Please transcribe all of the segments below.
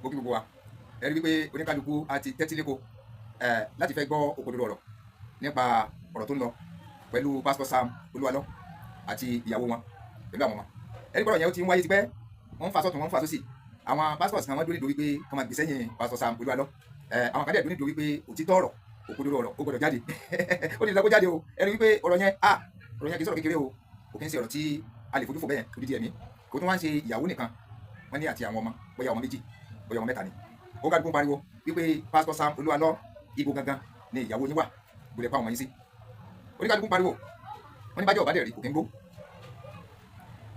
mo kí gbogbo wa ẹ rí wípé oníkálukú àti tẹ́tíléko láti fẹ́ gbọ́ òkodoro ọ̀rọ̀ nípa ọ̀rọ̀ tó ń lọ pẹ̀lú pásítọ̀ Sam Olúwalọ àti ìyàwó wọn pẹ̀lú àwọn ọmọ ẹni gbọ́dọ̀ yẹn ó ti ń wáyé tipẹ́ wọ́n ń fa sọ́tún wọ́n ń fa sósì àwọn pásítọ̀ kan wọ́n dúró nítorí pé kọ́ máa gbé sẹ́yìn pásítọ̀ Sam Olúwalọ àwọn kan dẹ̀ dúró nítorí pé òtítọ́ ọ̀rọ̀ òkodoro ọ̀rọ̀ ó gbọ́dọ̀ jáde ó ti sọ jáde o ẹni wípé ọ̀rọ̀ yẹn kì í sọ̀rọ̀ kékeré o kò kí ń ṣe ọ̀rọ̀ tí a lè fojú fò bẹ́ẹ̀ odidi ẹ̀mí kò tún wá ń ṣe ìyàwó nìkan wọ́n ní àti àwọn ọmọ bóyá ọmọ méjì bóyá ọmọ mẹ́ta ni ó ká dúpọ̀ pariwo wípé pásítọ̀ Sam Olúwalọ ibo gangan ni ìyàwó yín wà gbọ́dọ̀ pa ọmọ yín sí oníkálukú pariwo wọ́n ní bájọ́ ọ̀bá dẹ̀ rí kò kí ń gbó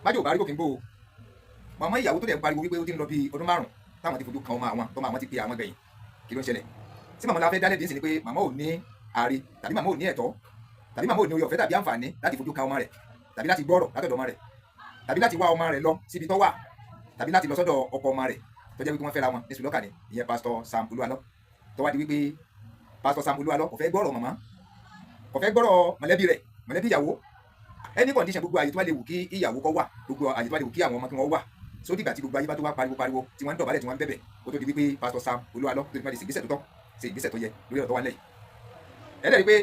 bájọ́ ọ̀bá rí kò kí ń gbó o màmá ìyàwó tó dẹ̀ pariwo wípé ó ti ń lọ bí ọdún 5 táwọn ti fojú kan ọmọ àwọn tọ́mọ àwọn ti pe àwọn gbẹ̀yìn kí ló ń ṣẹlẹ̀ tí màmá la fẹ́ dálẹ̀ dín sí ni pé màmá ò ní ààrẹ tàbí màmá ò ní ẹ̀tọ́ tàbí màmá ò ní oore ọ̀fẹ́ tàbí àǹfààní láti fojú kan ọmọ rẹ̀ tàbí láti gbọ́rọ̀ látọ̀dọ̀ ọmọ rẹ̀ tàbí láti wá ọmọ rẹ̀ lọ síbi tó wà tàbí láti lọ sọ́dọ̀ ọkọ ọmọ rẹ̀ tó jẹ́ wípé wọ́n fẹ́ra wọn ní sùlọ́kà ni ìyẹn pásítọ̀ Sam Olúwalọ tó wá di wípé pásítọ̀ Sam Olúwalọ kò fẹ́ gbọ́rọ̀ màmá kò fẹ́ gbọ́rọ̀ mọ̀lẹ́bí rẹ̀ mọ̀lẹ́bí ìyàwó any condition gbogbo àyè tó bá lè wù kí ìyàwó kó wà gbogbo àyè tó bá lè wù kí àwọn ọmọ kí wọ́n wà so dìgbà tí gbogbo ayé bá tó wá pariwo tí wọ́n ń dọ̀bálẹ̀ tí wọ́n ń bẹ̀bẹ̀ kó tó di wípé pásítọ̀ Sam Olúwalọ tó ti máa di ìgbésẹ̀ tó tọ́ ṣe ìgbésẹ̀ tó yẹ lórí ọ̀rọ̀ tó wà nílẹ̀ yìí ẹlẹ́rìí pé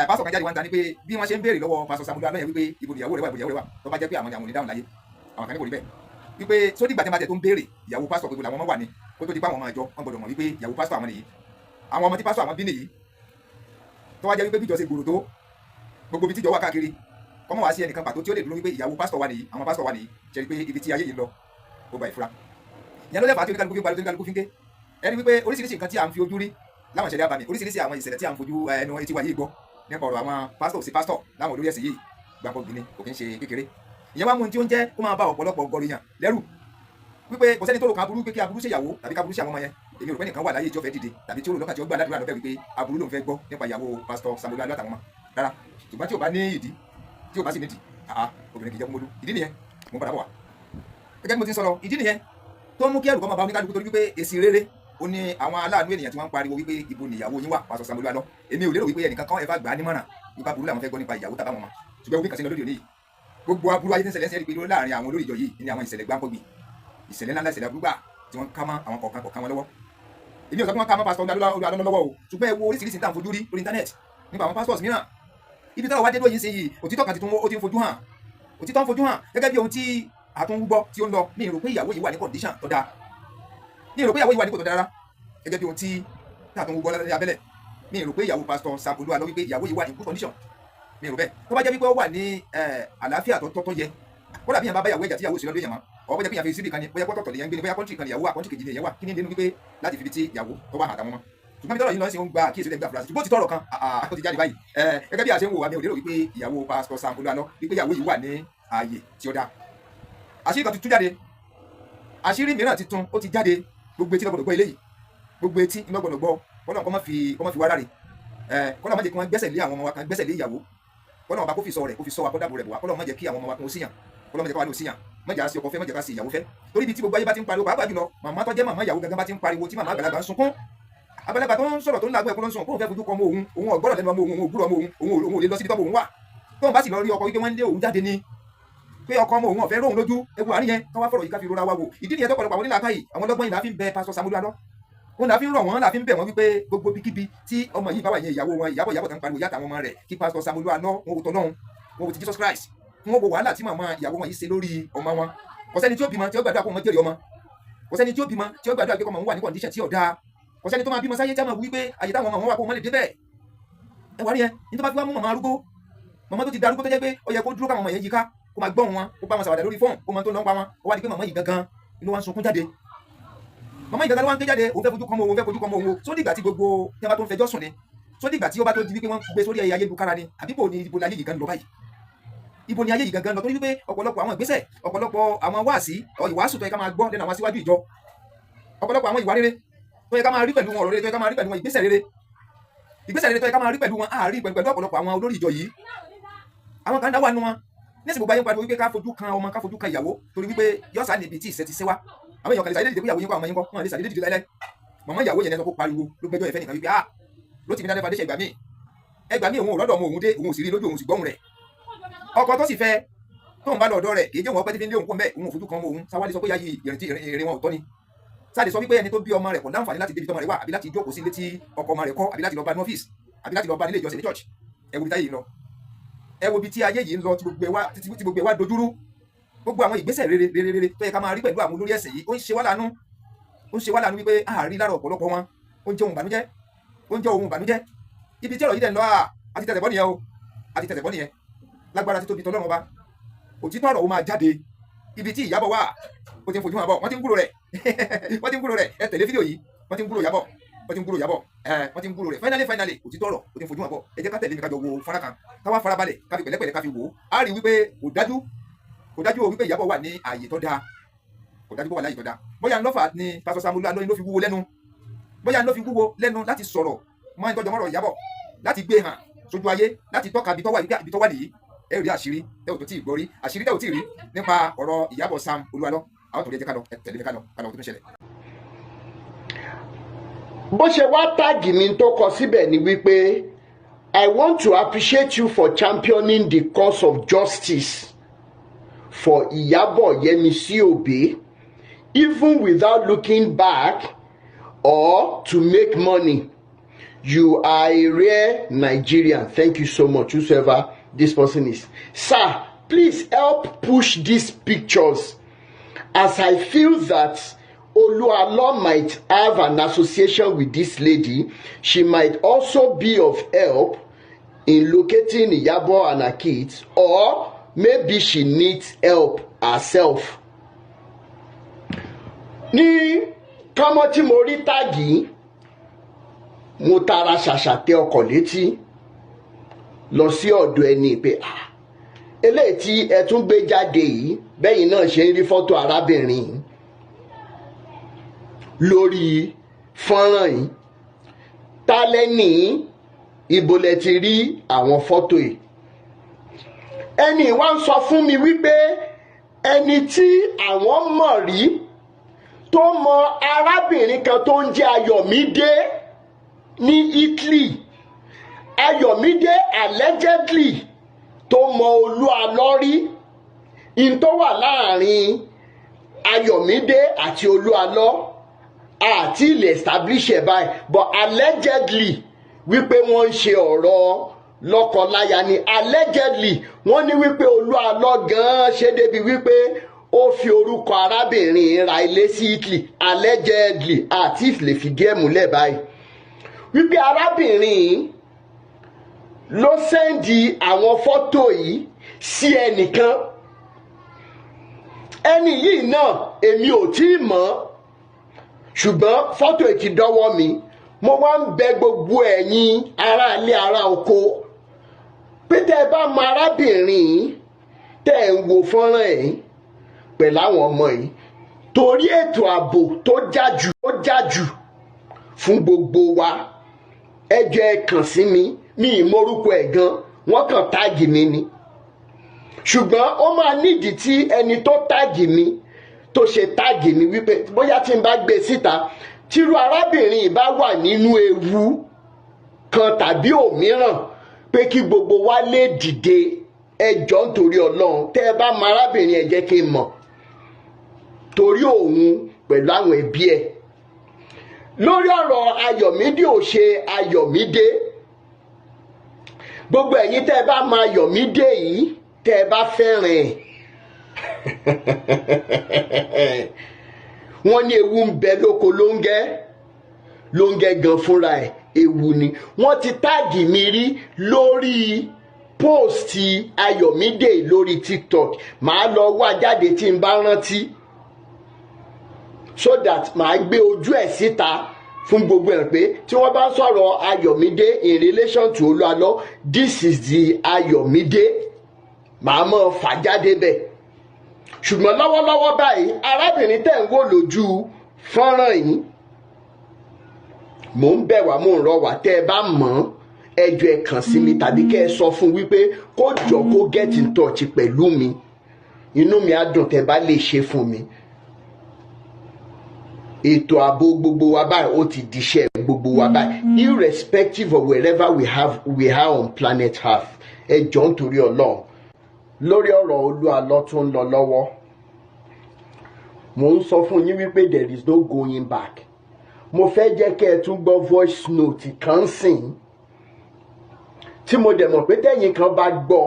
pásítọ̀ kan jáde wá ń ta ni pé bí wọ́n ṣe ń béèrè lọ́wọ́ pásítọ̀ Sam Olúwalọ yẹn wípé ibo ìyàwó rẹ̀ wà tó bá jẹ́ pé àwọn ni àwọn ò ní dáhùn láyé àwọn kan ní kò rí bẹ́ẹ̀ wípé sódì ìgbà tí wọ́n bá tẹ̀ tó ń béèrè ìyàwó pásítọ̀ gbogbo làwọn ọmọ wà ní kó tó di pé àwọn ọmọ àjọ wọn gbọdọ̀ mọ̀ wípé ìyàwó pásítọ̀ àwọn nìyí àwọn ọmọ tí pásítọ̀ àwọn bí nìyí tó wá jẹ́ wípé bíjọ ṣe gbòòrò tó gbogbo ibi tíjọ wà káàkiri kọ́mọ̀ wá sí ẹnìkan pàtó tí ó lè dúró wípé ìyàwó pásítọ̀ wà nìyí àwọn pásítọ̀ wà nìyí ṣe rí pé ibi tí ayé yìí lọ ó gba ìfura ìyẹn ló lẹ́fà tí oníkálukú fi ń pariwo tí oníkálukú fi ń ké ẹni wípé oríṣiríṣi nǹkan tí à ń fi ojú rí láwọn ìṣẹ̀lẹ̀ abàmì oríṣiríṣi àwọn ìṣẹ̀lẹ̀ tí à ń fojú ẹnu etí wa yìí gbọ́ nípa ọ̀rọ̀ àwọn pásítọ̀ sí pásítọ̀ láwọn olórí ẹ̀sìn yìí gbàgbọ́ gbìn ni kò kí ń ṣe kékeré ìyẹn wá mú tí ó ń jẹ́ kó máa bá ọ̀pọ̀lọpọ̀ gọrìyàn lẹ́rù wípé kò sẹ́ni tó rò kan aburú pé kí aburú ṣèyàwó tàbí ká aburú ṣe àwọn ọmọ yẹn èmi rò pé nìkan wà láyé tí ó fẹ́ dìde tàbí tí ó rò lọ́kàn tí ó gbà ládùúrà lọ́bẹ̀ wípé aburú lòun fẹ́ gbọ́ nípa ìyàwó pásítọ̀ Sam Olúwalọ àtàwọn ọmọ rárá ṣùgbọ́n tí ò bá ní ìdí tí ò bá sì nídìí obìnrin kì í jẹ́ kúmọ́lú ìdí nìyẹn mo padà bọ̀ wá gẹ́gẹ́ bí mo ti ń sọ̀rọ̀ ìdí nìyẹn tó mú kí ẹrù kọ́ máa bá oníkálukú torí wípé èsì rere ó ní àwọn aláàánú ènìyàn tí wọ́n ń pariwo wípé ibo ni ìyàwó yín wà pásítọ̀ Sam Olúwalọ èmi ò lérò wípé ẹnìkan kan ẹ bá gbà á nímọ̀ràn nípa burú làwọn fẹ́ gbọ́ nípa ìyàwó tàbá wọn mọ́ ṣùgbọ́n wípé kàṣẹ́ lórí òní yìí gbogbo aburú ayé tí ń ṣẹlẹ̀ ń ṣẹlẹ̀ pé láàrin àwọn olórí ìjọ yìí ní àwọn ìṣẹ̀lẹ̀ gbáǹkọ́gbì ìṣẹ̀lẹ̀ ńlá ìṣẹ̀lẹ̀ àbúrúgbà tí wọ́n ká mọ́ àwọn kọ̀ọ̀kan wọn lọ́wọ́ èmi ò sọ pé wọ́n ká mọ́ pásítọ̀ Olúwalọ lọ́wọ́ o ṣùgbọ́n ẹ wo oríṣiríṣi tá à ń fojú rí lórí íńtánẹ́ẹ̀tì nípa àwọn pásítọ̀s mìíràn ibi táwọn wá dé lóyìn sí yìí òtítọ́ kan ó ti ń fojú hàn òtítọ́ ń fojú hàn gẹ́gẹ́ bí ohun tí àtúngbọ́ tí ó ń lọ ní ìrò pé ìyàwó yìí wà ní condition tó dáa ní ìrò pé ìyàwó yìí wà ní kò tó dára gẹ́gẹ́ bí ohun tí àtúngbọ́ lálẹ́ abẹ́lẹ̀ ní ìrò pé ìyàwó pásítọ̀ Sam Olúwalọ wípé ìyàwó yìí wà ní good condition ní ìrò bẹ́ẹ̀ tó bá jẹ́ wípé ó wà ní àlàáfíà tó yẹ kó dàbí yàn bá báyàwó ẹ̀jà tí ìyàwó sì lọ́dún yàn mọ́ ọ̀ bóyá pé yàn fi síbì kan ni bóyá pọ́tọ̀tọ̀ lè yàn gbé ni bóyá kọ́ńtì kan ìyàwó àkọ́ńtì kejì ni ìyàwó kí ni dénú wípé láti fi ibi tí ìyàwó tó bá hàn àtàwọn ọmọ ṣùgbọ́n bí tọ́lọ̀ yìí lọ sí ń gba àkíyèsí lẹ́gbàá fúlàsì ṣùgbọ́n ti tọ́rọ̀ kan ó ti jáde báyìí gẹ́gẹ́ bí a ṣe ń wò wá mi ò lérò wípé ìyàwó pásítọ̀ Sam Olúwalọ wípé ìyàwó yìí wà ní ààyè tí ó dáa àṣírí kan ti tú jáde àṣírí mìíràn ti tún ó ti jáde gbogbo etí lọ́gbọ̀dọ̀ gbọ́ eléyìí gbogbo etí lọ́gbọ̀dọ̀ gbọ́ kọ́nà kọ́ mọ́ fi wá ráre kọ́nà má jẹ́ kí wọ́n gbẹ́sẹ̀ lé àwọn ọmọ wa kan gbẹ́sẹ̀ lé ìyàwó kọ́nà ọba kó fi sọ rẹ̀ kó fi sọ wa kó dáàbò rẹ̀ bọ̀ wá kọ́nà má jẹ́ kí àwọn ọmọ wa kan ó síyàn kọ́nà má jẹ́ ká wà ní òsíyàn má jẹ́ àṣì ọkọ fẹ́ má jẹ́ ká sí ìyàwó fẹ́ torí ibi tí gbogbo ayé bá ti ń pariwo pàápàá jùlọ màmá tó jẹ́ màmá ìyàwó gangan bá ti ń pariwo tí màmá àgbàlagbà ń sunkún àgbàlagbà tó ń sọ̀rọ̀ tó ń làgbọ́ ẹ̀kọ́ ló ń sùn kóun fẹ́ fojú kọ ọmọ òun ọ̀gbọ́dọ̀ lẹ́nu ọmọ òun ògbúrò ọmọ òun ò lè lọ síbi tọ́mọ òun wà tóun bá sì lọ rí ọkọ wípé wọ́n ń lé òun jáde ni pé ọkọ ọmọ òun ọ̀fẹ́ róhun lójú ewu àárín yẹn káwá fọ̀rọ̀ yìí ká fi rora wa wò ìdí nìyẹn tọ́pọ̀lọpọ̀ àwọn onílàákà yìí àwọn ọlọ́gbọ́n yìí la fi ń bẹ pásítọ̀ Sam Olúwalọ wọn la fi ń rọ̀ wọ́n la fi ń bẹ̀ wọ́n wípé gbogbo bíkíbi tí ọmọ yìí bá wà yẹn ìyàwó wọn ìyàbọ̀ tán pariwo yàtọ̀ àwọn ọmọ rẹ̀ kí pásítọ̀ Sam Olúwalọ wọn wò tọ́lọ́hún wọn wò ti Jesus Christ wọn wò wàhálà tí màmá ìyàwó wọn yìí ṣe lórí ọmọ wọn kò sẹ́ni tí ó bímọ tí ó gbàdúrà kó ọmọ jẹ́rìí ọmọ kò sẹ́ni tí ó bímọ tí ó gbàdúrà pé ọmọ wọn wà ní condition tí ò dáa kò sẹ́ni tó máa bímọ sáyé tí a máa wí pé àyè táwọn ọmọ wọn wà kó wọn lè dé bẹ́ẹ̀ ẹ wà rí yẹn ní tó bá fi wá mú màmá arúgbó màmá tó ti darúgbó tó jẹ́ pé ó yẹ kó dúró káwọn ọmọ yẹn yíká kó máa gbọ́n wọn kó bá wọn ṣàwàdà lórí fóònù kó máa tó lọ́ pa wọn ó wá di pé màmá yìí gangan inú wa ń sunkún jáde màmá yìí gangan ló wá ń ké jáde òun fẹ́ fojú kọ́mọ òun fẹ́ fojú kọ́mọ òun sódì ìgbà tí gbogbo tí wọ́n bá tó ń fẹjọ́ sùn ni sódì ìgbà tí ó bá tó di wípé wọ́n gbé sórí ẹ̀yà ayélujára ni àbí bò ní ibo ni ayé yìí gan lọ báyìí ibo ni ayé yìí gangan lọ torí wípé ọ̀pọ̀lọpọ̀ àwọn ìgbésẹ̀ ọ̀pọ̀lọpọ̀ àwọn wáàsí ìwàásù tó yẹ ká máa gbọ́ lẹ́nu àwọn aṣíwájú ìjọ ọ̀pọ̀lọpọ̀ àwọn ìwà rere tó yẹ ká máa rí pẹ̀lú wọn ọ̀rọ̀ rere tó yẹ ká máa rí pẹ̀lú wọn ìgbésẹ̀ rere tó yẹ ká máa rí pẹ̀lú wọn àárí pẹ̀lú ọ̀pọ̀lọpọ̀ àwọn olórí ìjọ yìí àwọn kan dá wà nù wọn nísìnyí gbogbo ayé ń pariwo wípé ká fojú kan ọmọ ká fojú kan ìyàwó torí wípé yọ́sà níbi tí ìṣẹ́ ti ṣe wá àwọn èèyàn kan lè sàdédé dìde pé ìyàwó yín kọ́ ọmọ yín kọ́ wọn lè sàdédé dìde láíláí màmá ìyàwó yẹn lọ kó pariwo ló gbẹjọ́ ìfẹ́ nìkan wípé ló ti fi dáadáa fàdéṣe ẹgbà míì òun ò rọ́dọ̀ ọmọ òun dé òun ò sì rí lójú òun sì gbọ́hùn rẹ̀ ọkọ tó sì fẹ́ tóun bá lọ ọ̀dọ̀ rẹ̀ kì í jẹ́ òun ọpẹ́ tí fi ń lé òun kó mbẹ́ òun ò fojú kan ọmọ òun sáwádìí sọ pé yáyí ìrìn wọn ò tọ́ ni sáà sọ wípé ẹni tó bí ọmọ rẹ̀ kò láǹfààní láti débi tọmọ rẹ̀ wà àbí láti jókòó sí ilé tí ọkọ ọmọ rẹ̀ kọ́ àbí láti lọ bá ní ọ́fíìsì àbí láti lọ bá nílé ìjọsìn ní church. Ẹ wo bí táyé yìí lọ, ẹ wo bí tí ayé yìí ń lọ tí gbogbo ẹ wá dojúrú. Gbogbo àwọn ìgbésẹ̀ rere tó yẹ ká máa rí pẹ̀lú àwọn olórí ẹ̀sìn yìí ó ń ṣe wá láàánú wípé àárín lára ọ̀pọ̀lọpọ̀ wọn ó ń jẹ́ ohun ìbànújẹ́. Ibi tí ọ̀rọ̀ yìí dẹ̀ ń lọ àti tẹ̀sẹ̀ bọ́ nìyẹn o, àti tẹ̀sẹ̀ bọ́ nìyẹn. Lágbára tí tóbi tọ́lọ́run ọba, òtítọ́ ọ̀rọ̀ ó máa jáde. Ibi tí Ìyábọ̀ wà ó ti ń fojú hàn bọ̀, wọ́n ti ń gbúrò rẹ̀ ẹ tẹ̀lé fídíò yìí, wọ́n ti ń gbúrò Ìyábọ̀ finally òtítọ́ ọ̀rọ̀ ó ti ń fojú hàn bọ̀. Ẹ jẹ́ ká tẹ̀lé mi ká jọ wo fọ́nrán kan, ká wá farabalẹ̀ ká fi pẹ̀lẹ́pẹ̀lẹ́ ká fi wò ó. A rí wípé kò dájú o wípé Ìyábọ̀ wà ní ààyè tó dáa, kò dájú pé wà láàyè tó dáa. Bóyá ńlọ́fà ni Pastor Sam Olúalọ́ ló fi wúwo lẹ́nu, láti sọ̀rọ̀ mọ́ ìtọ́jọ́ mọ́rọ̀ Ìyábọ̀, láti gbé hàn sójú ayé, láti tọ́ka ibi tó wà nìyí. Ẹ rí àṣírí tẹ́ ò tó tí ì gbọ́ rí, àṣírí tẹ́ ò tí ì rí nípa ọ̀rọ̀ Ìyábọ̀ Sam Olúalọ́. Àwọn tó lè jẹ́ ká lọ tẹ̀lé ká lọ tó ń ṣẹlẹ̀. Bó ṣe wá táàgì mi tó kọ síbẹ̀ ni wípé I want to appreciate you for championing the cause of justice for Iyabo Yemisi Obe, even without looking back or to make money. You are a rare Nigerian. Thank you so much, whoever this person is. Sir, please help push these pictures, as I feel that Olualo might have an association with this lady. She might also be of help in locating Iyabo and her kids, or maybe she needs help herself. Ní kọ́mọ́ tí mo rí táàgì, mo tara ṣàṣà tẹ ọkọ̀ létí lọ sí ọ̀dọ̀ ẹni pé eléyìí tí ẹ tún gbé jáde yìí, bẹ́yìn náà ṣe ń rí fọ́tò arábìnrin lórí fọ́nrán yìí, ta lẹ́ni ibo lẹ ti rí àwọn fọ́tò yìí. Ẹni wá ń sọ fún mi wípé ẹni tí àwọn mọ̀ rí tó mọ arábìnrin kan tó ń jẹ́ Ayọ̀mídé ní Italy, Ayọ̀mídé allegedly tó mọ Olúalọ́ rí, in tó wà láàrin Ayọ̀mídé àti Olúalọ́ àti ilẹ̀ establish ẹ̀ báyìí, but allegedly wípé wọ́n ń ṣe ọ̀rọ̀ lọ́kọláya ni. Allegedly wọ́n ní wípé Olúalọ́ gan-an ṣe débi wípé ó fi orúkọ arábìnrin ra ilé sí Italy. Allegedly àti lè fìdí ẹ̀ múlẹ̀ báyìí wípé arábìnrin ló sẹ́ndì àwọn fọ́tò yìí sí ẹnìkan. Ẹni yìí náà èmi ò tí ì mọ̀, ṣùgbọ́n fọ́tò yìí ti dọ́wọ́ mi. Mo wá ń bẹ gbogbo ẹ̀yin ará ilé ará oko pé tẹ́ ẹ bá mọ arábìnrin tẹ́ ẹ ń wo fọ́nrán ẹ̀ pẹ̀lú àwọn ọmọ yìí, torí ètò ààbò tó jájù fún gbogbo wa, ẹ jẹ́ ẹ kàn sí mi. Mi ìmọ̀rúkọ ẹ̀ gan, wọ́n kàn táàgì mi ni, ṣùgbọ́n ó máa nídìí tí ẹni tó táàgì mi tó ṣe táàgì mi wípé bóyá tí n bá gbé síta, tírú arábìnrin bá wà nínú ewu kan tàbí òmíràn, pé kí gbogbo wa lè dìde. Ẹ jọ̀ọ́ nítorí Ọlọ́run, tẹ́ ẹ bá mọ arábìnrin ẹ jẹ́ kí n mọ̀, torí òun pẹ̀lú àwọn ẹbí ẹ̀. Lórí ọ̀rọ̀ Ayọ̀mídé ò ṣe Ayọ̀mídé, gbogbo ẹ̀yin tẹ́ ẹ bá mọ Ayọ̀mídé yìí, tẹ́ ẹ bá fẹ́ràn ẹ̀ wọ́n ní ewu ń bẹ lóko lóńgẹ́ gan fúnra ẹ̀ ewu ni. Wọ́n ti táàgì mi rí lórí póòstì Ayọ̀mídé lórí TikTok. Màá lọ wá jáde tí n bá rántí, so that màá gbé ojú ẹ̀ síta fún gbogbo ẹ̀ pé tí wọ́n bá sọ̀rọ̀ Ayọ̀mídé in relation to Olúalọ́, this is the Ayọ̀mídé, màá mọ̀ fà jáde bẹ́ẹ̀. Ṣùgbọ́n lọ́wọ́lọ́wọ́ báyìí arábìnrin tẹ̀ ń wò lójú fọ́nrán yìí, mò ń bẹ̀ wá, mò ń rọ̀ wá, tẹ́ ẹ bá mọ̀ ẹ jọ̀ọ́ ẹ kàn sí mi, tàbí kẹ́ ẹ sọ fún wípé kó jọ kó get in touch pẹ̀lú mi. Inú mi á dùn tẹ́ bá lè ṣe fún mi. Ètò ààbò gbogbo wa báyìí ó ti diṣẹ́ gbogbo wa báyìí, irrespective of wherever we are on planet Earth. Ẹ jọ̀ọ́ nítorí Ọlọ́run, lórí ọ̀rọ̀ Olúalọ́ tó ń lọ lọ́wọ́, Mo ń sọ fún yín wípé there is no going back. Mo fẹ́ jẹ́ kẹ́ ẹ tún gbọ́ voice note kan sìn tí mo dẹ̀ mọ̀ pé tẹ́yìn kan bá gbọ́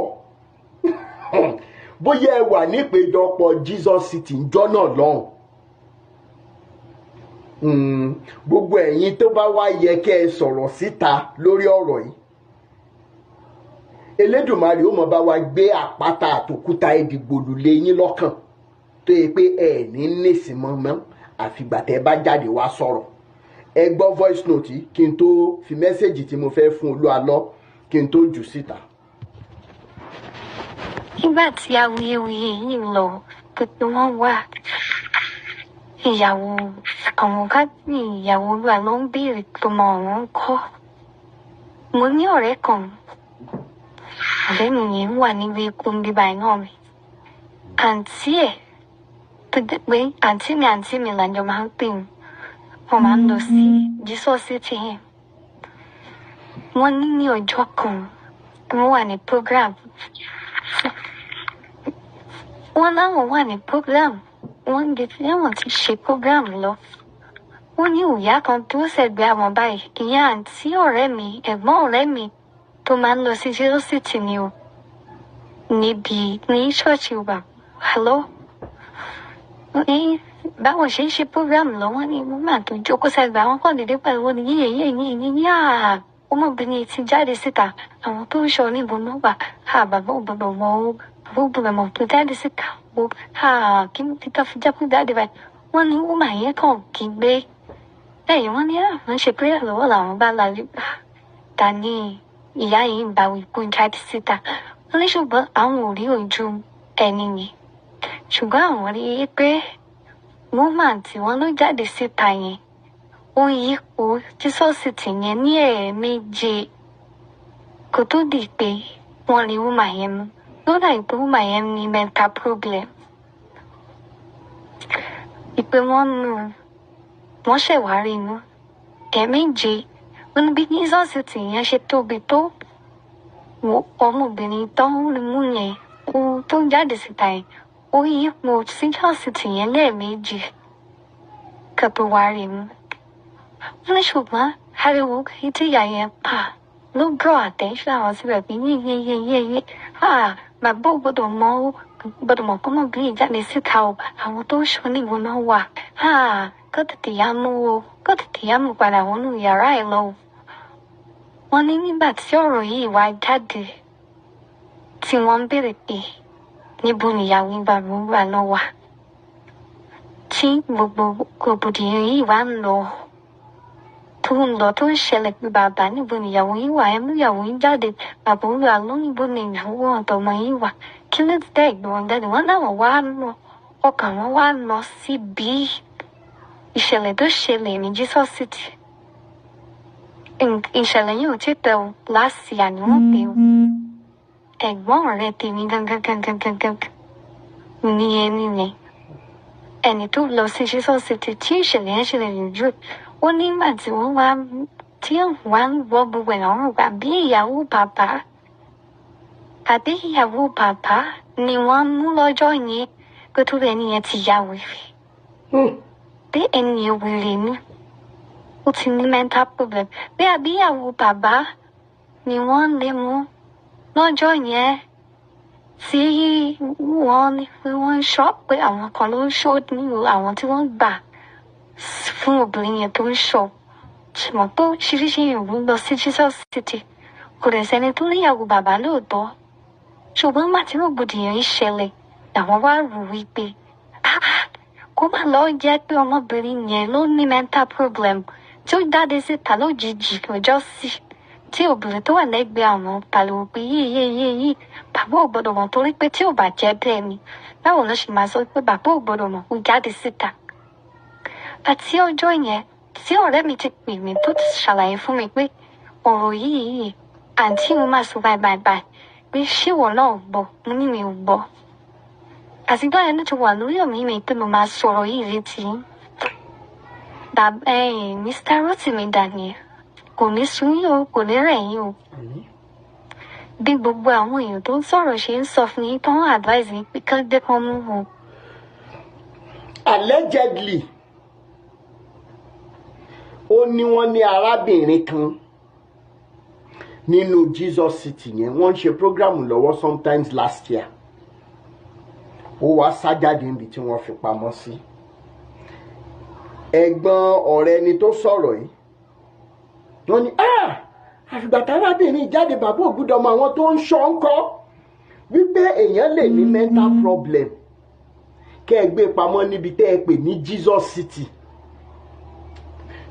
bóyá ẹ wà nípéjọpọ̀ Jesus City ńjọ́ náà lọ́hùn. Gbogbo ẹ̀yin tó bá wá yẹ kẹ́ ẹ sọ̀rọ̀ síta lórí ọ̀rọ̀ yìí, Elédùmarè ó mọ̀ bá wa gbé àpáta àtòkúta ìdìgbòlù lé yín lọ́kàn tó yẹ pé ẹ ní nísìmọ́ mọ́ àfìgbà tẹ́ bá jáde wá sọ̀rọ̀. Ẹ gbọ́ voice note yìí kí n tó fi mẹ́sẹ̀gì tí mo fẹ́ fún Olúalọ́ kí n tó jù síta. Nígbà tí awuyewuye yìí lọ gbogbo wọn wà ìyàwó àwọn kábíyì ìyàwó Olúalọ́ ń béèrè tó mọ ọ̀rọ̀ ń kọ́. Mo ní ọ̀rẹ́ kan ọ̀rẹ́ mi yẹn wà níbi ikú bíbá iná mi. Àǹtí ẹ̀ tó dé pé àǹtí mi làjọ máa ń pè mí. Wọ́n máa ń lọ sí Jesus City yẹn. Wọ́n ní ọjọ́ kan wọ́n wà ní program. Wọ́n láwọn wà ní program. Wọ́n ń gbé wọ́n ti ṣe program lọ. Wọ́n ní ìyá kan tó ṣẹ̀gbẹ́ àwọn báyìí. Ìyá àǹtí ọ̀rẹ́ mi, ẹ̀gbọ́n ọ̀rẹ́ mi tó máa ń lọ sí Jesus City ni o. Ní ṣọ́ọ̀ṣì wà. Hello? Báwo ṣe ń ṣe program lọ́wọ́ ni mo máa tó jókòó sẹ́gbẹ̀ẹ́ àwọn kan dédé pẹ̀lú wọn ní yíyá ọmọbìnrin ti jáde síta àwọn tó ń ṣọ níbo náà wà bàbá ò gbọdọ̀ mọ̀ ó bàbá ò gbọdọ̀ mọ̀ tó jáde síta ó kí ló ti tọ́ fi jápé jáde báyìí wọ́n ní wọ́n máa yẹn kàn kí gbé lẹ́yìn wọ́n ní àwọn ṣe prayer lọ́wọ́ làwọn bá lárí ta ní ìyá yìí ń bá wí kó jáde síta wọ́n ní ṣùgbọ́n àwọn ò rí ojú ẹni yẹn ṣùgbọ́n àwọn rí i pé woman tí wọ́n ló jáde síta yẹn ó yípo Jesus City yẹn ní ẹ̀ẹ̀méje kó tó di pé wọ́n rí woman yẹn mú lọ́dà ìpè woman yẹn ní mental problem ìpè wọ́n mú wọ́n ṣèwárí mú ẹ̀ẹ̀méje wọ́n ní bí Jesus City yẹn ṣe tóbi tó ọmọbìnrin tó ń rí mú yẹn tó ń jáde síta yẹn ó yípo Jesus City yẹn lẹ́ẹ̀méje kó tó wá rí mú. Wọ́n ní ṣùgbọ́n ariwo tí ìyá yẹn pa ló draw attention àwọn síbẹ̀ bí yéyéyéyé bàbá ò gbọ́dọ̀ mọ̀ kọ́mọbìnrin jáde síta o àwọn tó ń ṣọ níbo náà wà kó tètè yá mú padà wọnú yàrá ẹ̀ lọ. Wọ́n ní nígbà tí ọ̀rọ̀ yìí wá jáde tí wọ́n ń béèrè pé níbo nìyàwó ìgbàgbọ́ náà wà tí gbogbo rògbòdìyàn yìí wá ń lọ tó ń ṣẹlẹ̀ pé bàbá níbo nìyàwó yìí wà ẹ mú ìyàwó yìí jáde bàbá Olúalọ́ níbo ni ìyàwó ọ̀tọ̀mọ yìí wà kí ló dé ìgbọ̀n jáde wọ́n láwọn wá lọ ọkàn wọn wá lọ síbi ìṣẹ̀lẹ̀ tó ṣẹlẹ̀ ní Jesus City ìṣẹ̀lẹ̀ yìí ò tí tẹ̀ ọ́ láti àní wọ́n pè ó ẹ̀gbọ́n ọ̀rẹ́ tèmi gangan ní ẹni yẹn ẹni tó lọ sí Jesus City tí ìṣẹ̀lẹ̀ yẹn ṣẹlẹ̀ lójú ó nígbà tí wọ́n wá ń wọ́ gbogbo ẹ̀ lọ́rùn gbà bí ìyàwó bàbá ni wọ́n mú lọ́jọ́ yẹn pé tó ẹni yẹn ti ya wèrè bí ẹni yẹn wèrè ni ó ti ní mental problem bí àbíyàwó bàbá ni wọ́n lè mú lọ́jọ́ yẹn tí wọ́n ní pé wọ́n ń ṣọ́ pé àwọn kan ló ń ṣọ́ ní àwọn tí wọ́n gbà fún obìnrin yẹn tó ń ṣọ́ ṣùgbọ́n pé oríṣiríṣi ìrù lọ sí Jesus City kò dẹ̀ sẹ́ni tó níyàwó bàbá lóòótọ́ ṣùgbọ́n nígbà tí rògbòdìyàn yìí ṣẹlẹ̀ làwọn wá rò wípé kó má lọ jẹ́ pé ọmọbìnrin yẹn ló ní mental problem tí ó jáde síta lójijì lọ́jọ́ sí tí obìnrin tó wà lẹ́gbẹ̀ẹ́ àwọn pariwo pé yíyíyíyí bàbá ò gbọ́dọ̀ mọ̀ torí pé tí ò bá jẹ́ bẹ́ẹ̀ ni báwo ló ṣe máa sọ pé bàbá ò gbọ́dọ̀ mọ̀ kó jáde síta. Àti ọjọ́ yẹn tí ọ̀rẹ́ mi ti pè mí tó ti ṣàlàyé fún mi pé ọ̀rọ̀ yìí àǹtí mi máa sọ báyìí pé ṣé ìwọ náà gbọ́ mo ní mi ò gbọ́. Àtìgbà yẹn ló ti wà lórí ọ̀mí mi pé mo máa sọ̀rọ̀ yìí létí. Mr. Rotimi Daniel kò ní sún yín o kò ní rẹ̀ yín o. Bí gbogbo àwọn èèyàn tó ń sọ̀rọ̀ ṣe ń sọ fún yín tó ń advise yín pé kán dé kán mú o. allegedly ó ní wọ́n ní arábìnrin kan nínú Jesus City yẹn wọ́n ń ṣe program lọ́wọ́ sometimes last year ó wá sá jáde níbi tí wọ́n fi pamọ́ sí ẹ̀gbọ́n ọ̀rẹ́ ni tó sọ̀rọ̀ yìí wọ́n ní àfìgbà tárábìnrin jáde bàbá ògbúdọ̀ mọ àwọn tó ń ṣọ́ ń kọ́ wípé èèyàn lè ní mental problem kẹ́ ẹ gbé pamọ́ níbi tẹ́ ẹ pè ní Jesus City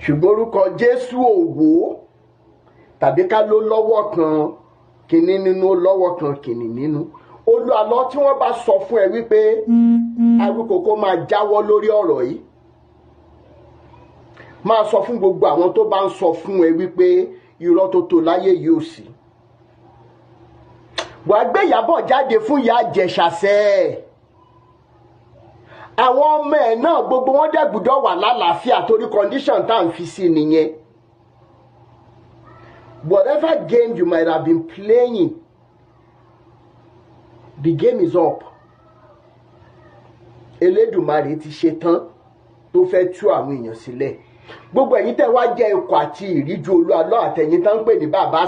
ṣùgbọ́n orúkọ Jésù òwò tàbí ká ló lọ́wọ́ kan kìíní nínú ó lọ́wọ́ kan kìíní nínú olùàlọ́ tí wọ́n bá sọ fún ẹ wípé Awíkòkó máa jáwọ́ lórí ọ̀rọ̀ yìí máa sọ fún gbogbo àwọn tó bá ń sọ fún ẹ wípé irọ́ tó tó láyé yìí ò sí wàá gbé Ìyábọ̀ jáde fún ìyá Ìjẹ̀ṣà sẹ́ẹ̀ àwọn ọmọ ẹ̀ náà gbogbo wọn dẹ̀ gbọ́dọ̀ wà lálàáfíà torí condition tá à ń fi sí nìyẹn whatever game you might have been playing the game is up Elédùmarè ti ṣe tán tó fẹ́ tú àwọn èèyàn sílẹ̀ gbogbo ẹ̀yin tẹ́ wá jẹ́ ikọ̀ àti ìríjú Olúalọ́ àtẹ̀yin tán ń pè ní bàbá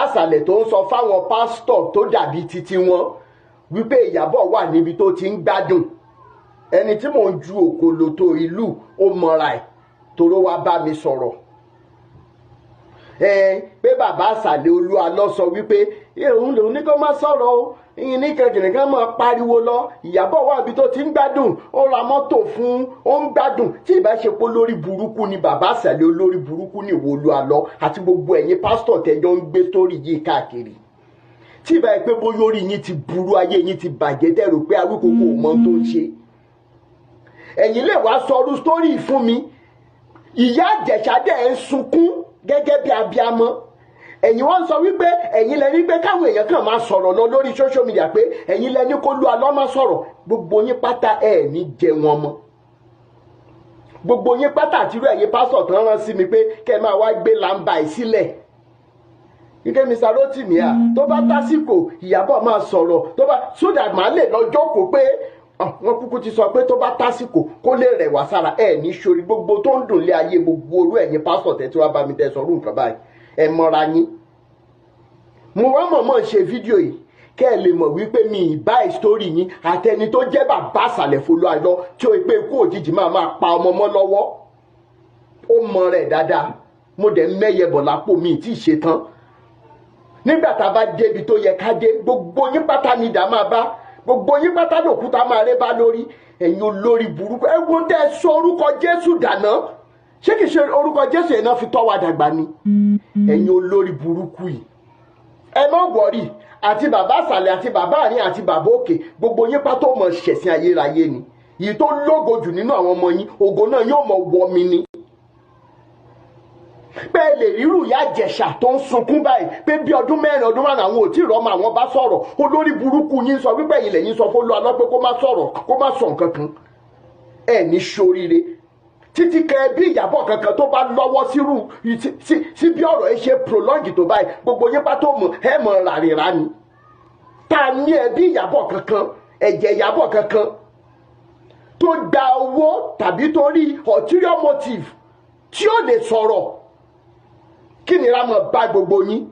àsàlẹ̀ tó ń sọ fáwọn pásítọ̀ tó dàbí titi wọn wípé Ìyábọ̀ wà níbi tó ti ń gbádùn ẹni tí mò ń ju òkòlòtò ìlú ó mọra ẹ̀ toró wá bá mi sọ̀rọ̀ pé bàbá àsàlẹ̀ Olúalọ́ sọ wípé òun lòun ní kó má sọ̀rọ̀ o ìyìn ní kẹkìnrin kan máa pariwo lọ Ìyábọ̀ wà níbi tó ti ń gbádùn ó ra mọ́tò fún ó ń gbádùn tí ìbá ṣe pé olórí burúkú ni bàbá àsàlẹ̀ olórí burúkú ni ìwọ Olúalọ́ àti gbogbo ẹ̀yin pásítọ̀ tẹ́jọ́ ń gbé sórí yìí káàkiri tí ìbá yẹ pé bóyá orí yín ti burú ayé yín ti bàjẹ́ tẹ̀rù pé Awíkòkó ò mọ tó ń ṣe ẹ̀yin lè wá sọrú sítórì fún mi ìyá Ìjẹ̀ṣà dẹ̀ ń sunkún gẹ́gẹ́ bí abiyamọ ẹ̀yin wọ́n sọ wípé ẹ̀yin lẹ ní pé káwọn èèyàn kàn máa sọ̀rọ̀ lọ lórí social media pé ẹ̀yin lẹ ní kó Olúalọ́ máa sọ̀rọ̀ gbogbo yín pátá ẹ̀ ní jẹ wọn mọ́ gbogbo yín pátá àtirú ẹ̀yin pásọ̀ tán rán sí mi pé kẹ́ máa wá gbé làǹbà ẹ̀ sílẹ̀ ike Mr. Rotimi tó bá tásìkò Ìyábọ̀ máa sọ̀rọ̀ tó bá sódà máa lè lọ jókòó pé wọ́n kúkú ti sọ pé tó bá tásìkò kó lè rẹ̀ wá sára ẹ̀ ní sori gbogbo tó ń dùn lé ayé gbogbo orú ẹ̀yin pásọ̀ tẹ́ tí wàá bá mi tẹ́ sọ̀rọ̀ nǹkan báyìí ẹ mọ́ra yín mo wá mọ̀mọ́ ṣe fídíò yìí kẹ́ ẹ lè mọ̀ wípé mi ìbá ìsítórì yín àtẹni tó jẹ́ bàbá àsàlẹ̀ Olúalọ́ tí ó pé ikú òjijì máa pa ọmọ mọ́ lọ́wọ́ ó mọ rẹ̀ dáadáa mo dẹ̀ ń mẹ́yẹ bọ̀ lápò mi tí ì ṣe tán nígbà tá a bá débi tó yẹ ká dé gbogbo yín pátá ni ìdá máa bá gbogbo yín pátá lòkúta máa ré bá lórí ẹ̀yin olórí burúkú ẹ wo tẹ́ ẹ sọ orúkọ Jésù dànà ṣé kìí ṣe orúkọ Jésù yẹn náà fi tọ́ wa dàgbà ni ẹ̀yin olórí burúkú yìí ẹ má wọ̀rí àti bàbá àsàlẹ̀ àti bàbá àárín àti bàbá òkè gbogbo yín pátá ó mọ̀ ṣẹ̀sìn ayérayé ni yìí tó lógo jù nínú àwọn ọmọ yín ògo náà yóò mọ̀ wọ mi ni pé lè rírù ìyá Ìjẹ̀ṣà tó ń sunkún báyìí pé bí ọdún mẹ́rin ọdún márùn àwọn ò tí ì rọ́mọ àwọn bá sọ̀rọ̀ olórí burúkú yín sọ wípé ẹ̀yin lẹ́yìn sọ fún Olúalọ́ pé kó má sọ̀rọ̀ kó má sọ nǹkan kan ẹ̀ ní ṣoríire títí kẹ bí Ìyábọ̀ kankan tó bá lọ́wọ́ sí bí ọ̀rọ̀ ẹ ṣe prolonge tó báyìí gbogbo yín bá tó mọ̀ ẹ mọ̀ ràrìrà ni ta ní ẹ bí Ìyábọ̀ kankan ẹ̀jẹ̀ Ìyábọ̀ kankan tó gba owó tàbí torí ulterior motive tí ó lè sọ̀rọ̀ kí ni ra mọ̀ bá gbogbo yín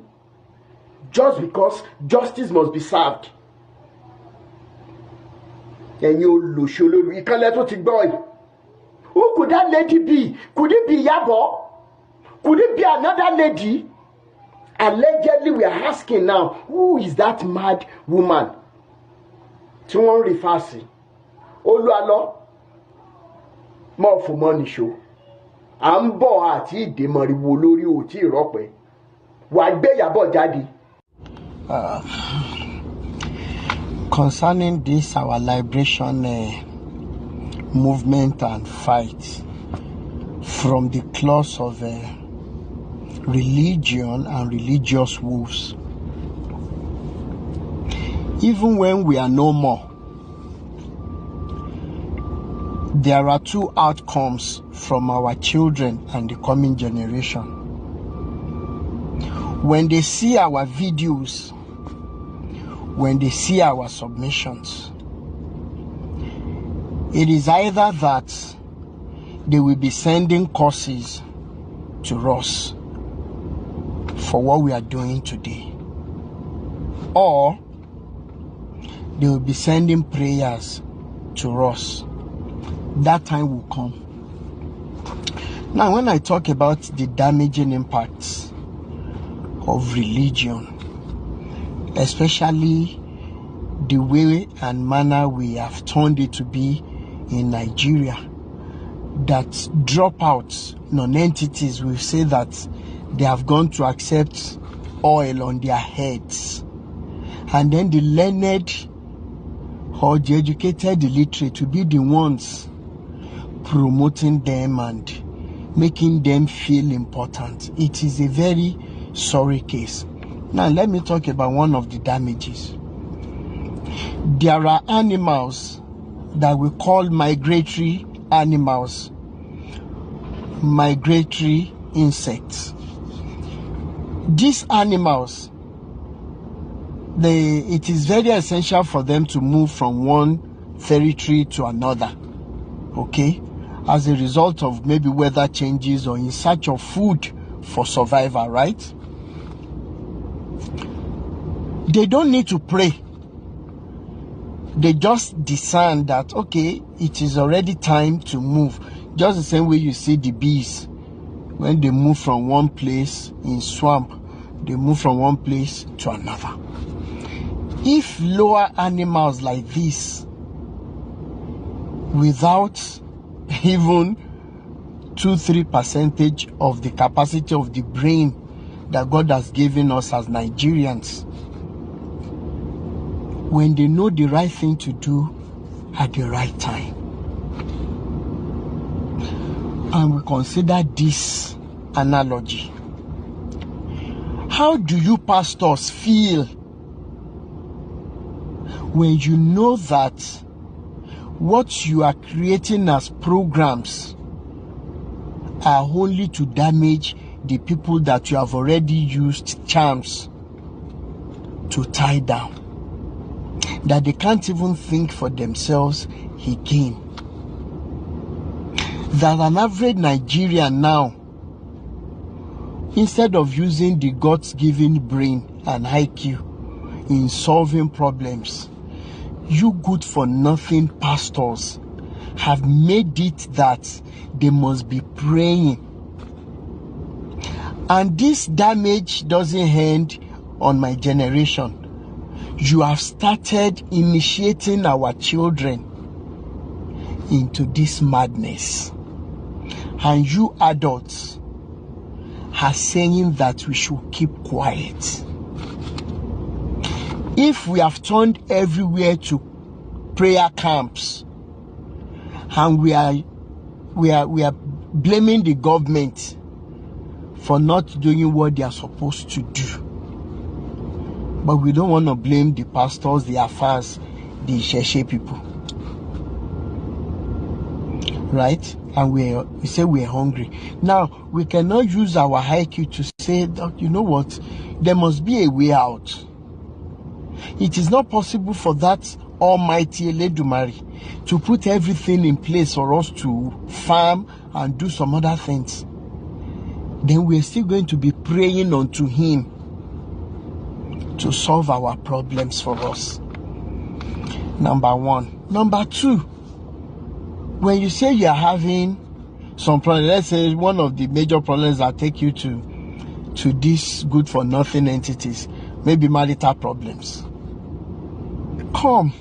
just because justice must be served ẹ̀yin olùṣòlórí ìkànnì tó ti gbọ́ yìí. Who could that lady be? Could it be Iyabo? Could it be another lady? Allegedly, we are asking now, who is that mad woman? Tí wọ́n rí fásì. Olúalọ́, mọ̀ fún mọ́ níṣó. À ń bọ̀ àti ìdèmọ̀rìwò lórí òtí ìrọ́pẹ́. Wà gbé Iyabo jáde. Concerning this, our liberation movement and fight from the claws of religion and religious wolves. Even when we are no more, there are two outcomes from our children and the coming generation. When they see our videos, when they see our submissions, It is either that they will be sending courses to us for what we are doing today, or they will be sending prayers to us. That time will come. Now, when I talk about the damaging impacts of religion, especially the way and manner we have turned it to be in Nigeria, that dropouts, non-entities will say that they have gone to accept oil on their heads, and then the learned or the educated illiterate will be the ones promoting them and making them feel important. It is a very sorry case. Now, let me talk about one of the damages. There are animals that we call migratory animals, migratory insects. These animals, it is very essential for them to move from one territory to another, okay, as a result of maybe weather changes or in search of food for survival, right? They don't need to pray. They just discern that, okay, it is already time to move. Just the same way you see the bees, when they move from one place in swamp, they move from one place to another. If lower animals like this, without even 2-3% of the capacity of the brain that God has given us as Nigerians, when they know the right thing to do at the right time, and we consider this analogy, how do you pastors feel when you know that what you are creating as programs are only to damage the people that you have already used charms to tie down, that they can't even think for themselves again? That an average Nigerian now, instead of using the God-given brain and IQ in solving problems, you good-for-nothing pastors have made it that they must be praying. And this damage doesn't end on my generation. You have started initiating our children into this madness. And you adults are saying that we should keep quiet. If we have turned everywhere to prayer camps, and we are blaming the government for not doing what they are supposed to do, but we don't want to blame the pastors, the affairs, the Sheshe people, right? And we say we're hungry. Now, we cannot use our IQ to say that, you know what, there must be a way out. It is not possible for that almighty Eledumare to put everything in place for us to farm and do some other things. Then we're still going to be praying unto him to solve our problems for us. Number one. Number two, when you say you're having some problems, let's say one of the major problems that take you to these good-for-nothing entities, maybe marital problems. Come.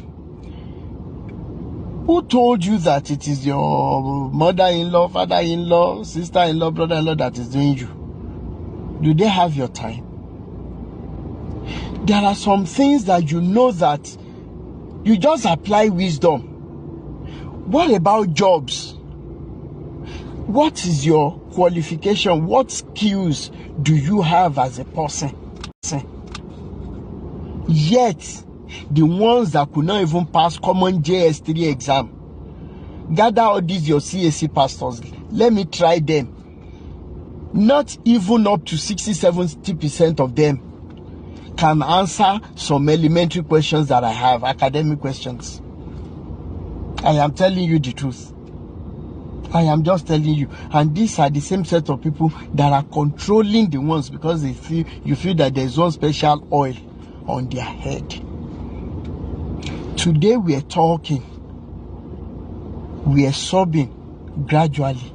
Who told you that it is your mother-in-law, father-in-law, sister-in-law, brother-in-law that is doing you? Do they have your time? There are some things that you know that you just apply wisdom. What about jobs? What is your qualification? What skills do you have as a person? Yet, the ones that could not even pass common JS3 exam, gather all these your CAC pastors, let me try them. Not even up to 60-70% of them can answer some elementary questions that I have, academic questions. I am telling you the truth. I am just telling you. And these are the same set of people that are controlling the ones because you feel that there's one special oil on their head. Today we are talking. We are sobbing gradually.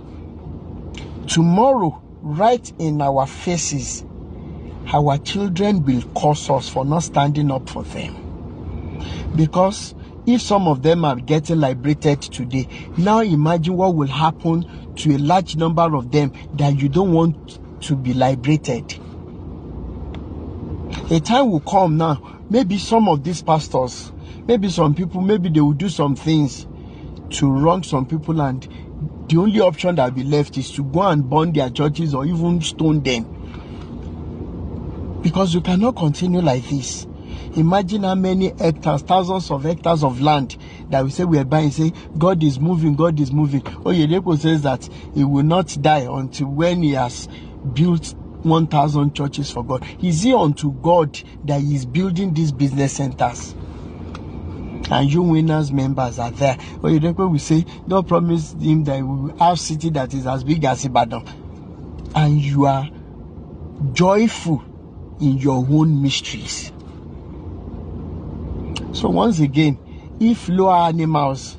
Tomorrow, right in our faces, our children will curse us for not standing up for them. Because if some of them are getting liberated today, now imagine what will happen to a large number of them that you don't want to be liberated. A time will come now, maybe some of these pastors, maybe some people, maybe they will do some things to wrong some people, and the only option that will be left is to go and burn their churches or even stone them. Because you cannot continue like this. Imagine how many hectares, thousands of hectares of land that we say we are buying, say God is moving, God is moving. Oyedepo says that he will not die until when he has built 1,000 churches for God. Is it unto God that he is building these business centers? And you winners members are there. Oyedepo will say, God promised him that he will have city that is as big as Ibadan. And you are joyful in your own mysteries. So once again, if lower animals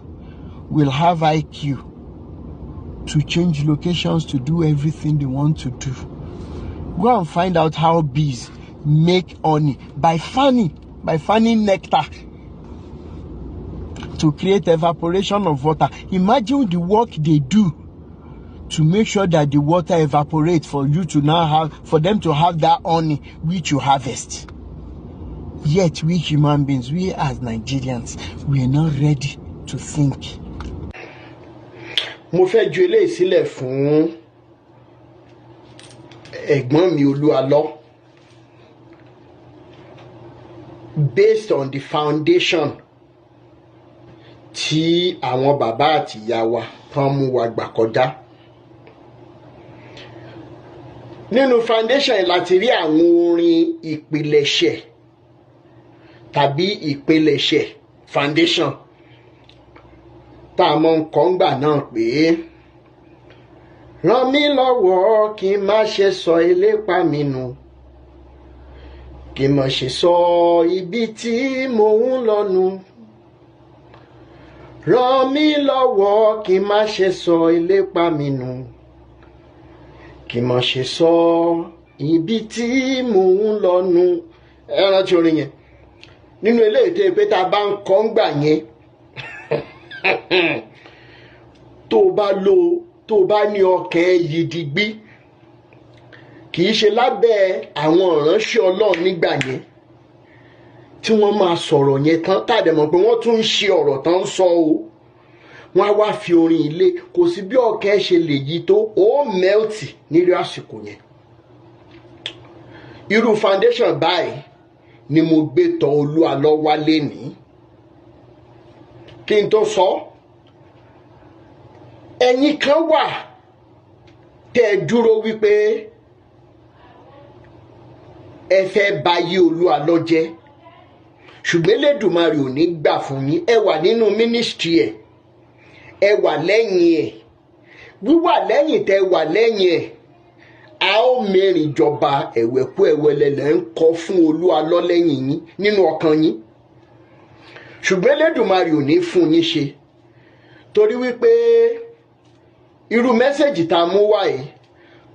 will have IQ to change locations to do everything they want to do, go and find out how bees make honey by fanning nectar to create evaporation of water. Imagine the work they do to make sure that the water evaporates for you to now have, for them to have that honey which you harvest. Yet we human beings, we as Nigerians, we are not ready to think. Mo fẹ́ ju eléyìí sílẹ̀ fún ẹ̀gbọ́n mi Olúalọ́. Based on the foundation tí àwọn bàbá àti ìyá wa tán mú wa gbà kọjá. Nínú foundation yìí láti rí àwọn orin ìpilẹ̀ṣẹ̀ tàbí ìpilẹ̀ṣẹ̀ foundation tá a mọ̀ ń kọ́ ńgbà náà pé ràn mí lọ́wọ́ kí n má ṣe sọ ìlépa mi nù, kí n má ṣe sọ ibi tí mò ń lọ nù. Ràn mí lọ́wọ́ kí n má ṣe sọ ìlépa mi nù, kí n má ṣe sọ ibi tí mò ń lọ nù. Ẹ rántí orin yẹn nínú eléyìí tó pé tá a bá ń kọ́ ń gbà yẹn tó bá ní ọkàn yidigbí, kì í ṣe lábẹ́ àwọn ìránṣẹ́ Ọlọ́run nígbà yẹn tí wọ́n máa sọ̀rọ̀ yẹn tán tá a dẹ̀ mọ̀ pé wọ́n tún ń ṣe ọ̀rọ̀ tán ń sọ o, wọ́n á wá fi orin ilé. Kò sí bí ọkàn ṣe lè yí tó ó mẹ́ọ̀tì nílùú àsìkò yẹn. Irú foundation báyìí ni mo gbé tọ̀ Olúalọ́ wá lénìí. Kí n tó sọ, ẹ̀yin kan wà tẹ́ ẹ dúró wípé ẹ fẹ́ bayé Olúalọ́ jẹ́, ṣùgbọ́n Elédùmarè ò ní gbà fún yín. Ẹ wà nínú ministry ẹ̀, ẹ wà lẹ́yìn ẹ̀. Wíwà lẹ́yìn tẹ́ wà lẹ́yìn ẹ̀, a ó mẹ́rin jọba ẹ̀wẹ̀kú ẹ̀wẹ̀lẹ̀lẹ̀ ń kọ́ fún Olúalọ́ lẹ́yìn yín nínú ọkàn yín. Ṣùgbọ́n Elédùmarè ò ní fún yín ṣe, torí wípé irú mẹ́sẹ̀jì tá a mú wá yìí,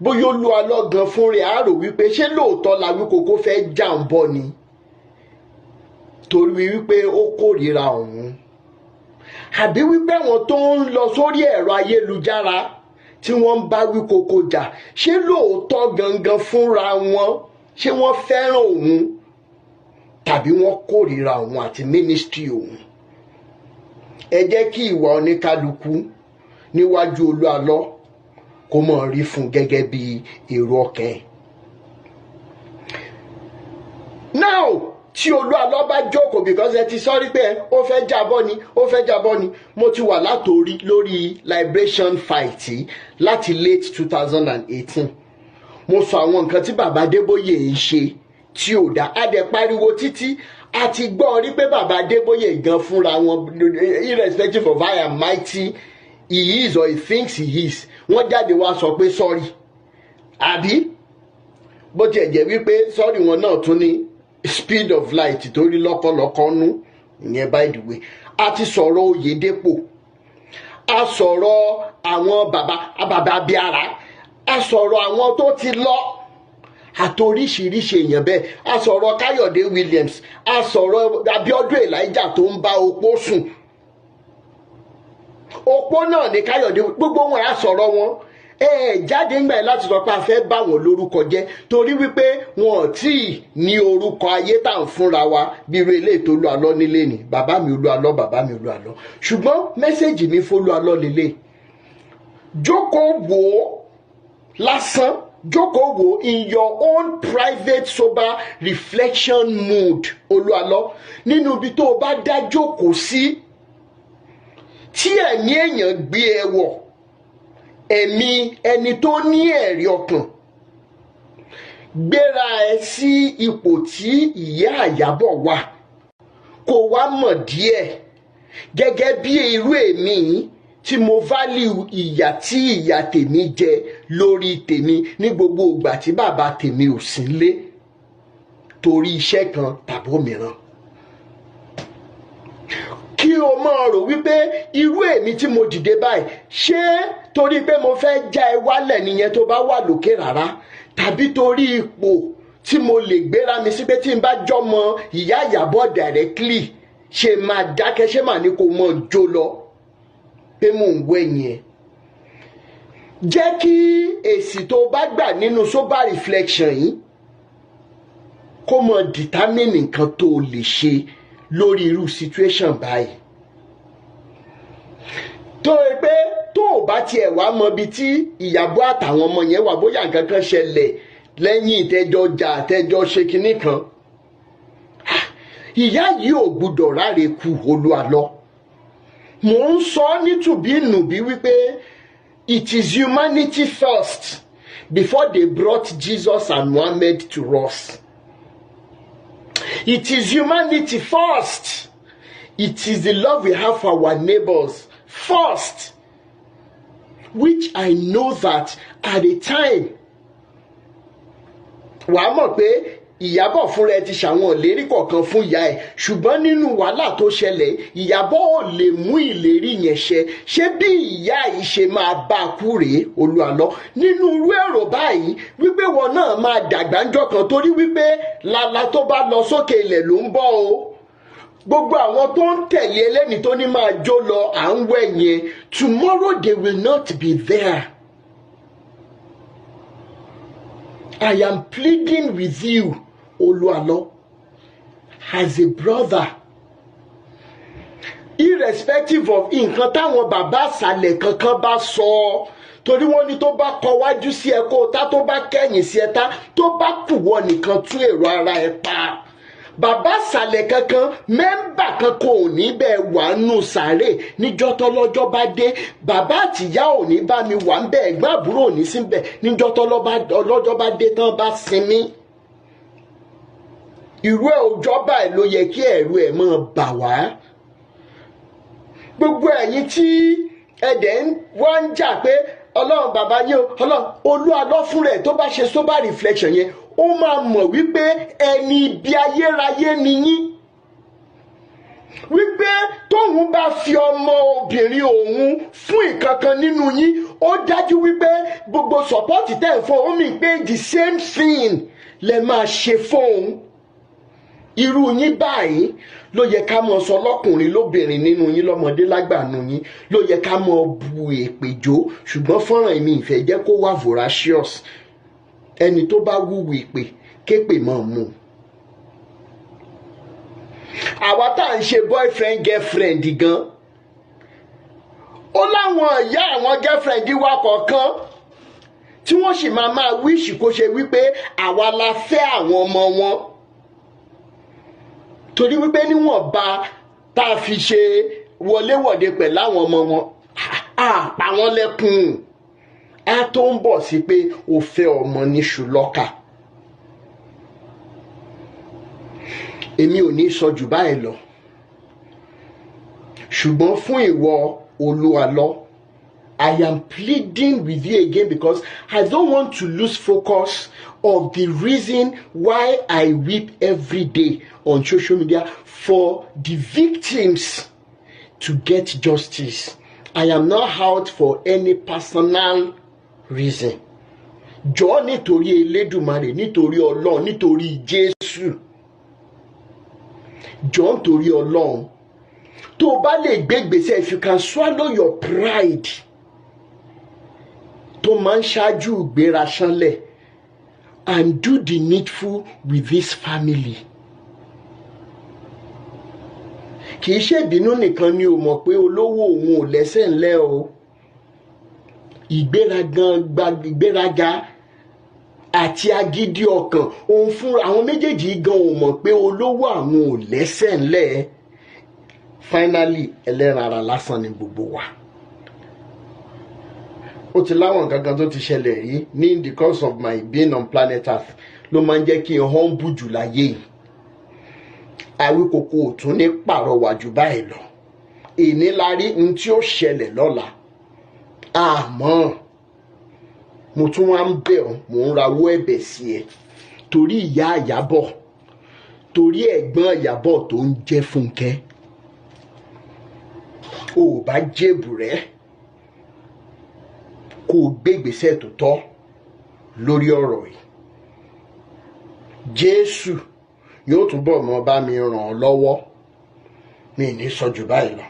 bóyá Olúalọ́ gan fún rẹ̀ á rò wípé ṣé lóòótọ́ la wí kókó fẹ́ jà ń bọ̀ ni, torí wípé ó kórìíra òun. Àbí wípé àwọn tó ń lọ sórí ẹ̀rọ ayélujára tí wọ́n ń bá wí kókó jà, ṣé lóòótọ́ gangan fúnra wọn ṣé wọ́n fẹ́ràn òun tàbí wọ́n kórìíra òun àti mínísítírì òun. Ẹ jẹ́ kí ìwà oníkálukú níwájú Olúalọ́ kó mọ̀ rí fún gẹ́gẹ́ bí èrò ọkàn. Now tí Olúalọ́ bá jókòó, because ẹ ti sọ́rí pé ó fẹ́ jábọ́ ni, mo ti wà lórí liberation fight láti late 2018. Mo sọ àwọn nǹkan tí bàbá Adébóyè ń ṣe tí ò dá. A dẹ̀ pariwo títí a ti gbọ́ rí pé bàbá Adébóyè gan fúnra wọn, irrespective of how am mighty he is or he thinks he is, wọ́n jáde wá sọ pé sorry, àbí bó tiẹ̀ jẹ́ wípé sorry wọn náà tún ní speed of light torí lọ́kọ̀lọ́kọ̀ nú, ìyẹn by the way. A ti sọ̀rọ̀ Oyèdépò, a sọ̀rọ̀ àwọn bàbá Abíárà, a sọ̀rọ̀ àwọn tó ti lọ àtoríṣiríṣi èèyàn bẹ́ẹ̀, a sọ̀rọ̀ Káyọ̀dé Williams, a sọ̀rọ̀ Abíọ́dún Elijah tó ń bá opó sùn, opó náà ní Káyọ̀dé, gbogbo wọn a sọ̀rọ̀ wọn. Jáde ńgbà láti sọ pé a fẹ́ bá wọn lórúkọ jẹ́ torí wípé wọn ò tí ì ní orúkọ ayé tá à ń fúnra wa bí irú eléyìí tó lu àlọ́ nílé ni, bàbá mi olú àlọ́, bàbá mi olú àlọ́. Ṣùgbọ́n mẹ́sẹ̀gì mi fólú àlọ́ lélẹ̀, jókòó wò ó lásán, jókòó wò in your own private sober reflection mood olú àlọ́, nínú ibi tó o bá dá jókòó sí tí ẹ̀mí èèyàn gbé ẹ wọ̀, ẹ̀mí ẹni tó ní ẹ̀rí ọkàn, gbéra ẹ sí ipò tí ìyá Ìyábọ̀ wà, kó wá mọ̀ díẹ̀ gẹ́gẹ́ bí irú èmi tí mo value ìyà tí ìyá tèmi jẹ lórí tèmi ní gbogbo ìgbà tí bàbá tèmi ò sí nílé torí iṣẹ́ kan tàbí òmíràn. Kí o máa rò wípé irú èmi tí mo dìde báyìí, ṣé torí pé mo fẹ́ já ẹ wálẹ̀ nìyẹn tó bá wà lókè rárá, tàbí torí ipò tí mo lè gbéra mi sí pé tí n bá jọmọ ìyá Ìyábọ̀ directly ṣe máa dákẹ́, ṣé màá ní kó mọ̀ jó lọ pé mò ń wẹ̀yìn ẹ̀. Jẹ́ kí èsì tó bá gbà nínú sober reflection yìí kó mọ̀ determine nǹkan tó lè ṣe lórí irú situation báyìí. Tó o pé tó o bá tiẹ̀ wá mọ ibi tí Ìyábọ̀ àtàwọn ọmọ yẹn wà, bóyá nǹkan kan ṣẹlẹ̀ lẹ́yìn ìtẹ́jọ́ jà àtẹ́jọ́ ṣe kinní kan, ìyá yìí ò gbúdọ̀ ráre kú olú àlọ́. Mò ń sọ nítùbí nùbí wípé it is humanity first before they brought Jesus and Muhammad to us. It is humanity first. It is the love we have for our neighbors first, which I know that at a time wàá mọ̀ pé Ìyábọ̀ fúnra ẹ ti ṣàwọn ìlérí kọ̀ọ̀kan fún ìyá ẹ̀, ṣùgbọ́n nínú wàhálà tó ṣẹlẹ̀ Ìyábọ̀ ò lè mú ìlérí yẹn ṣẹ. Ṣé bí ìyá yìí ṣe máa bá a kú rèé olú àlọ́ nínú irú èrò báyìí wípé wọn náà máa dàgbà ńjọ́ kan, torí wípé lala tó bá lọ sókè ilẹ̀ ló ń bọ̀ o. Gbogbo àwọn tó ń tẹ̀lé ẹlẹ́ni tó ní máa jó lọ à ń wẹ̀yẹn, tomorrow they will not be there. I am pleading with you, Oluwalo, as a brother, irrespective of nǹkan táwọn bàbá àsàlẹ̀ kankan bá sọ, torí wọ́n ní tó bá kọ wájú sí ẹ kó tá, tó bá kẹ́yìn sí ẹ tá, tó bá kù wọ nìkan tún èrò ara ẹ pa. Bàbá àsàlẹ̀ kankan, mẹ́mbà kankan ò ní bẹ́ẹ̀ wà nù sàárè níjọ́ tọ́lọ́jọ́ bá dé. Bàbá àtìyá ò ní bá mi wà ń bẹ̀, ẹ̀gbọ́n àbúrò ò ní sí bẹ̀ níjọ́ tọ́lọ́jọ́ bá dé tán bá sinmi. Irú ẹ̀ òjọ́ báyìí ló yẹ kí ẹ̀rù ẹ̀ máa bà wá. Gbogbo ẹ̀yin tí ẹ̀dẹ̀ wá ń jà pé Ọlọ́run bàbá yín o, Ọlọ́run Olúwa fún rẹ̀ tó bá ṣe sober reflection yẹn, ó máa mọ̀ wípé ẹni ibi ayérayé ni yín. Wípé tóun bá fi ọmọ obìnrin òun fún ìkankan nínú yín, ó dájú wípé gbogbo support tẹ̀ ń fún òun mi pé the same thing lẹ máa ṣe fóun. Irú yín báyìí ló yẹ ká mọ sọ lọ́kùnrin lóbìnrin nínú yín, lọ́mọdé lágbà nínú yín, ló yẹ ká mọ bu èpè jó. Ṣùgbọ́n fọ́nrán èmi ìfẹ́ jẹ́ kó wà voracious. Ẹni tó bá wúwo ìpè képè mọ́ mú. Àwa tá à ń ṣe boyfriend girlfriend gan, ó láwọn ìyá àwọn girlfriend wa kọ̀ọ̀kan tí wọ́n sì máa wíṣì kó ṣe wípé àwa la fẹ́ àwọn ọmọ wọn, torí wípé níwọ̀nba tá a fi ṣe wọléwọ̀de pẹ̀lú àwọn ọmọ wọn, pa wọ́n lẹ́kùn. Á tó ń bọ̀ sí pé o fẹ́ ọmọ níṣu lọ́kà. èmi ò ní sọ jù báyìí lọ ṣùgbọ́n fún ìwọ Olúwalọ, I am pleading with you again because I don't want to lose focus of the reason why I weep every day on social media for the victims to get justice. I am not out for any personal reason. Jọ̀ọ́ nítorí Elédùmarè, nítorí Ọlọ́run, nítorí Jésù. Jọ̀ọ́ nítorí Ọlọ́run. Tó bá lè gbé ìgbésẹ̀, if you can swallow your pride, tó máa ń ṣáájú ìgbéra ṣánlẹ̀, and do the needful with this family. Kì í ṣe ìbínú nìkan ni o mọ̀ pé olówó òun ò lẹ́sẹ̀ ńlẹ̀ o. Ìgbéraga àti agídí ọkàn òun fún àwọn méjèèjì gan ò mọ̀ pé olówó àwọn ò lẹ́sẹ̀ ńlẹ̀. Finally, ẹlẹ́ran ara lásán ni gbogbo wa. Ó ti láwọn nǹkan kan tó ti ṣẹlẹ̀ rí ní in the course of my being on planet Earth ló máa ń jẹ́ kí n humble jù láyé yìí. Àwíkòkò ò tún ní pàrọwà jù báyìí lọ. Èní la rí ohun tí ó ṣẹlẹ̀ lọ́la. Àmọ́ mo tún wá ń bẹ̀ ọ́, mò ń rawọ́ ẹ̀bẹ̀ sí ẹ torí ìyá Iyabo, torí ẹ̀gbọ́n Iyabo tó ń jẹ́ Fúnkẹ́. O ò bá jébù rẹ̀ kó o gbé ìgbésẹ̀ tó tọ́ lórí ọ̀rọ̀ yìí. Jésù yóò túbọ̀ mọ́ bá mi ràn ọ́ lọ́wọ́. Mi ní sọ jù báyìí lọ.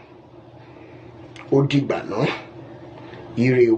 Ó dìgbà náà. Ire o.